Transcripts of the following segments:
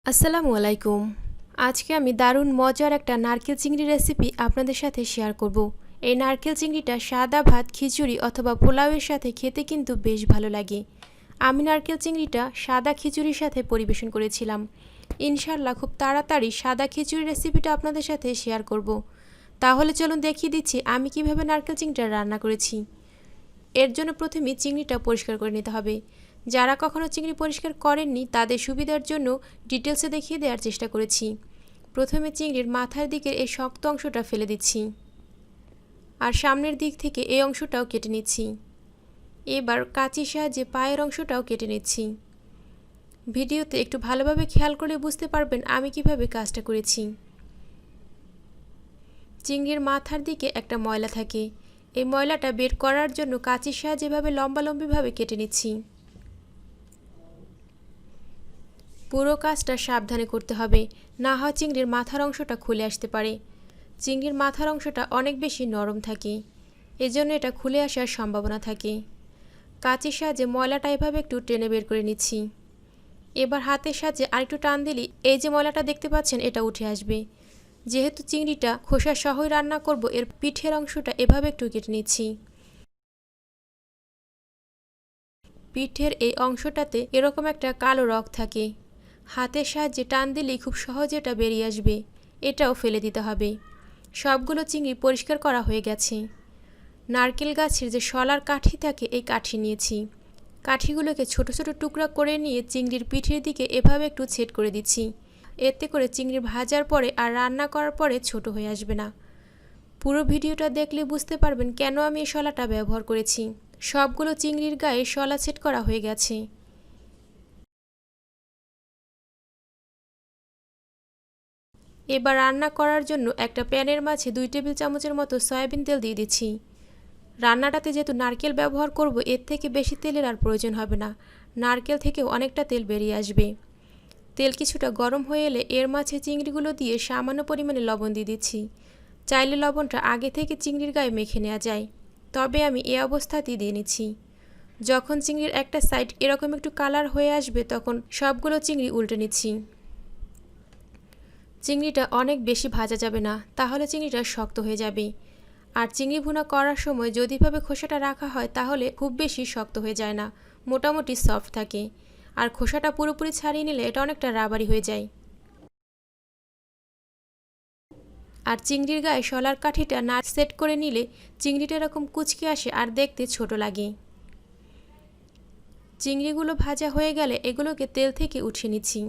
আসসালামু আলাইকুম। আজকে আমি দারুণ মজার একটা নারকেল চিংড়ি রেসিপি আপনাদের সাথে শেয়ার করব। এই নারকেল চিংড়িটা সাদা ভাত, খিচুড়ি অথবা পোলাওয়ের সাথে খেতে কিন্তু বেশ ভালো লাগে। আমি নারকেল চিংড়িটা সাদা খিচুড়ির সাথে পরিবেশন করেছিলাম। ইনশাআল্লাহ খুব তাড়াতাড়ি সাদা খিচুড়ি রেসিপিটা আপনাদের সাথে শেয়ার করব। তাহলে চলুন দেখিয়ে দিচ্ছি আমি কিভাবে নারকেল চিংড়িটা রান্না করেছি। এর জন্য প্রথমে চিংড়িটা পরিষ্কার করে নিতে হবে। যারা কখনো চিংড়ি পরিষ্কার করেননি তাদের সুবিধার জন্য ডিটেলসে দেখিয়ে দেওয়ার চেষ্টা করেছি। প্রথমে চিংড়ির মাথার দিকের এই শক্ত অংশটা ফেলে দিচ্ছি, আর সামনের দিক থেকে এই অংশটাও কেটে নিচ্ছি। এবার কাঁচির সাহায্যে পায়ের অংশটাও কেটে নিচ্ছি। ভিডিওতে একটু ভালোভাবে খেয়াল করলে বুঝতে পারবেন আমি কিভাবে কাজটা করেছি। চিংড়ির মাথার দিকে একটা ময়লা থাকে, এই ময়লাটা বের করার জন্য কাঁচির সাহায্যে এভাবে লম্বালম্বিভাবে কেটে নিচ্ছি। পুরো কাজটা সাবধানে করতে হবে, না হয় চিংড়ির মাথার অংশটা খুলে আসতে পারে। চিংড়ির মাথার অংশটা অনেক বেশি নরম থাকে, এজন্য এটা খুলে আসার সম্ভাবনা থাকে। কাঁচির সাহায্যে ময়লাটা এভাবে একটু টেনে বের করে নিচ্ছি। এবার হাতের সাহায্যে আরেকটু টান দিলেই এই যে ময়লাটা দেখতে পাচ্ছেন এটা উঠে আসবে। যেহেতু চিংড়িটা খোসা সহই রান্না করব, এর পিঠের অংশটা এভাবে একটু কেটে নিচ্ছি। পিঠের এই অংশটাতে এরকম একটা কালো রগ থাকে, হাতের সাহায্যে টান দিলেই খুব সহজে এটা বেরিয়ে আসবে। এটাও ফেলে দিতে হবে। সবগুলো চিংড়ি পরিষ্কার করা হয়ে গেছে। নারকেল গাছের যে শলার কাঠি থাকে এই কাঠি নিয়েছি। কাঠিগুলোকে ছোট ছোট টুকরা করে নিয়ে চিংড়ির পিঠের দিকে এভাবে একটু ছেদ করে দিচ্ছি। এতে করে চিংড়ি ভাজার পরে আর রান্না করার পরে ছোট হয়ে আসবে না। পুরো ভিডিওটা দেখলে বুঝতে পারবেন কেন আমি এই শলাটা ব্যবহার করেছি। সবগুলো চিংড়ির গায়ে শলা ছেদ করা হয়ে গেছে। এবার রান্না করার জন্য একটা প্যানের মাঝে 2 টেবিল চামচের মতো সয়াবিন তেল দিয়ে দিচ্ছি। রান্নাটাতে যেহেতু নারকেল ব্যবহার করব, এর থেকে বেশি তেলের আর প্রয়োজন হবে না। নারকেল থেকেও অনেকটা তেল বেরিয়ে আসবে। তেল কিছুটা গরম হয়ে এলে এর মাঝে চিংড়িগুলো দিয়ে সামান্য পরিমাণে লবণ দিয়ে দিচ্ছি। চাইলে লবণটা আগে থেকে চিংড়ির গায়ে মেখে নেওয়া যায়, তবে আমি এই অবস্থাতেই দিয়ে নিচ্ছি। যখন চিংড়ির একটা সাইড এরকম একটু কালার হয়ে আসবে তখন সবগুলো চিংড়ি উল্টে নিচ্ছি। চিংড়িটা অনেক বেশি ভাজা যাবে না, তাহলে চিংড়িটা শক্ত হয়ে যাবে। আর চিংড়ি ভুনা করার সময় যদিভাবে খোসাটা রাখা হয় তাহলে খুব বেশি শক্ত হয়ে যায় না, মোটামুটি সফট থাকে। আর খোসাটা পুরোপুরি ছাড়িয়ে নিলে এটা অনেকটা রাবারি হয়ে যায়। আর চিংড়ির গায়ে শলার কাঠিটা না সেট করে নিলে চিংড়িটা এরকম কুচকে আসে আর দেখতে ছোট লাগে। চিংড়িগুলো ভাজা হয়ে গেলে এগুলোকে তেল থেকে উঠিয়ে নিচ্ছি।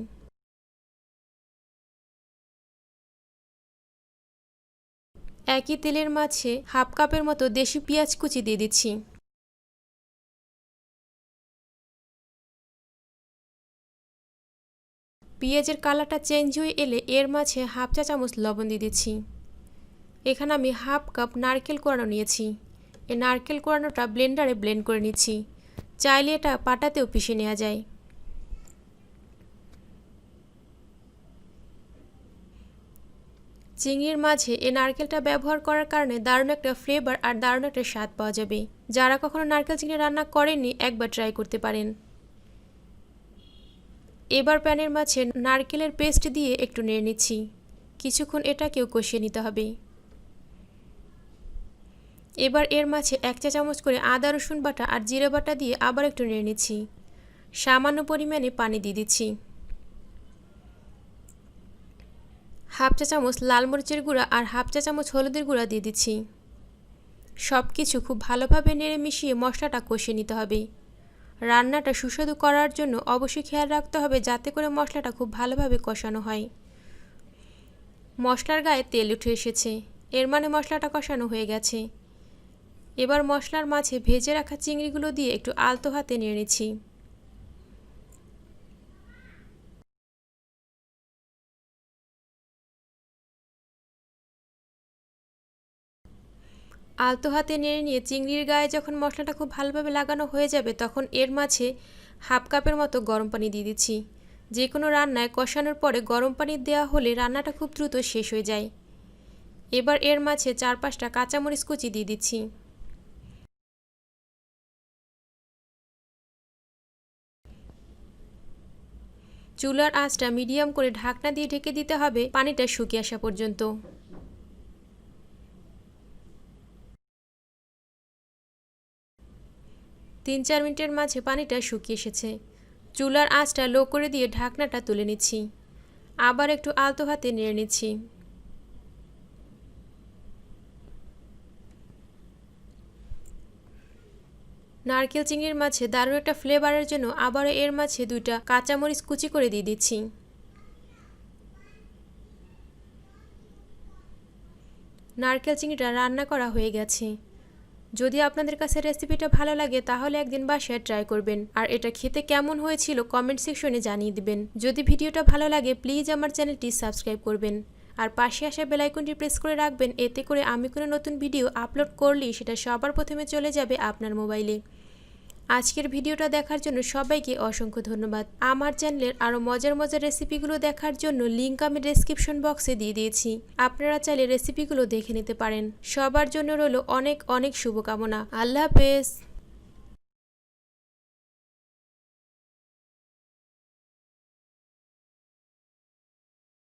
একই তেলের মাঝে হাফ কাপের মতো দেশি পেঁয়াজ কুচি দিয়ে দিচ্ছি। পেঁয়াজের কালারটা চেঞ্জ হয়ে এলে এর মাঝে হাফ চা চামচ লবণ দিয়ে দিচ্ছি। এখানে আমি হাফ কাপ নারকেল কোড়ানো নিয়েছি। এই নারকেল কোড়ানোটা ব্লেন্ডারে ব্লেন্ড করে নিচ্ছি। চাইলে এটা পাটাতেও পিষে নেওয়া যায়। চিংড়ির মাঝে এই নারকেলটা ব্যবহার করার কারণে দারুণ একটা ফ্লেভার আর দারুণ একটা স্বাদ পাওয়া যাবে। যারা কখনো নারকেল চিংড়ি রান্না করেননি একবার ট্রাই করতে পারেন। এবার প্যানের মাঝে নারকেলের পেস্ট দিয়ে একটু নেড়ে নিচ্ছি। কিছুক্ষণ এটাকেও কষিয়ে নিতে হবে। এবার এর মাঝে 1 চা চামচ করে আদা রসুন বাটা আর জিরে বাটা দিয়ে আবার একটু নেড়ে নিচ্ছি। সামান্য পরিমাণে পানি দিয়ে দিচ্ছি। হাফ চা চামচ লাল মরিচের গুঁড়া আর হাফ চা চামচ হলুদের গুঁড়া দিয়ে দিচ্ছি। সব কিছু খুব ভালোভাবে নেড়ে মিশিয়ে মশলাটা কষিয়ে নিতে হবে। রান্নাটা সুস্বাদু করার জন্য অবশ্যই খেয়াল রাখতে হবে যাতে করে মশলাটা খুব ভালোভাবে কষানো হয়। মশলার গায়ে তেল উঠে এসেছে, এর মানে মশলাটা কষানো হয়ে গেছে। এবার মশলার মাঝে ভেজে রাখা চিংড়িগুলো দিয়ে একটু আলতো হাতে নেড়ে নিচ্ছি। আলতো হাতে নেড়ে নিয়ে চিংড়ির গায়ে যখন মশলাটা খুব ভালোভাবে লাগানো হয়ে যাবে তখন এর মাঝে হাফ কাপের মতো গরম পানি দিয়ে দিচ্ছি। যে কোনো রান্নায় কষানোর পরে গরম পানি দেওয়া হলে রান্নাটা খুব দ্রুত শেষ হয়ে যায়। এবার এর মাঝে 4-5টা কাঁচামরিচ কুচি দিয়ে দিচ্ছি। চুলার আঁচটা মিডিয়াম করে ঢাকনা দিয়ে ঢেকে দিতে হবে পানিটা শুকিয়ে আসা পর্যন্ত। 3-4 মিনিটের মাঝে পানিটা শুকিয়ে এসেছে। চুলার আঁচটা লো করে দিয়ে ঢাকনাটা তুলে নিচ্ছি। আবার একটু আলতো হাতে নেড়ে নিচ্ছি। নারকেল চিংড়ির মাঝে দারুণ একটা ফ্লেভারের জন্য আবারও এর মাঝে 2টা কাঁচামরিচ কুচি করে দিয়ে দিচ্ছি। নারকেল চিংড়িটা রান্না করা হয়ে গেছে। যদি আপনাদের কাছে রেসিপিটা ভালো লাগে তাহলে একদিন বাসায় ট্রাই করবেন, আর এটা খেতে কেমন হয়েছিল কমেন্ট সেকশনে জানিয়ে দিবেন। যদি ভিডিওটা ভালো লাগে প্লিজ আমার চ্যানেলটি সাবস্ক্রাইব করবেন, আর পাশে আসা বেল আইকনটি প্রেস করে রাখবেন, এতে করে আমি কোনো নতুন ভিডিও আপলোড করলেই সেটা সবার প্রথমে চলে যাবে আপনার মোবাইলে। আজকের ভিডিওটা দেখার জন্য সবাইকে অসংখ্য ধন্যবাদ। আমার চ্যানেলের আরও মজার মজার রেসিপিগুলো দেখার জন্য লিংক আমি ডেসক্রিপশন বক্সে দিয়ে দিয়েছি, আপনারা চাইলে রেসিপিগুলো দেখে নিতে পারেন। সবার জন্য রইল অনেক অনেক শুভকামনা। আল্লাহ হাফেজ।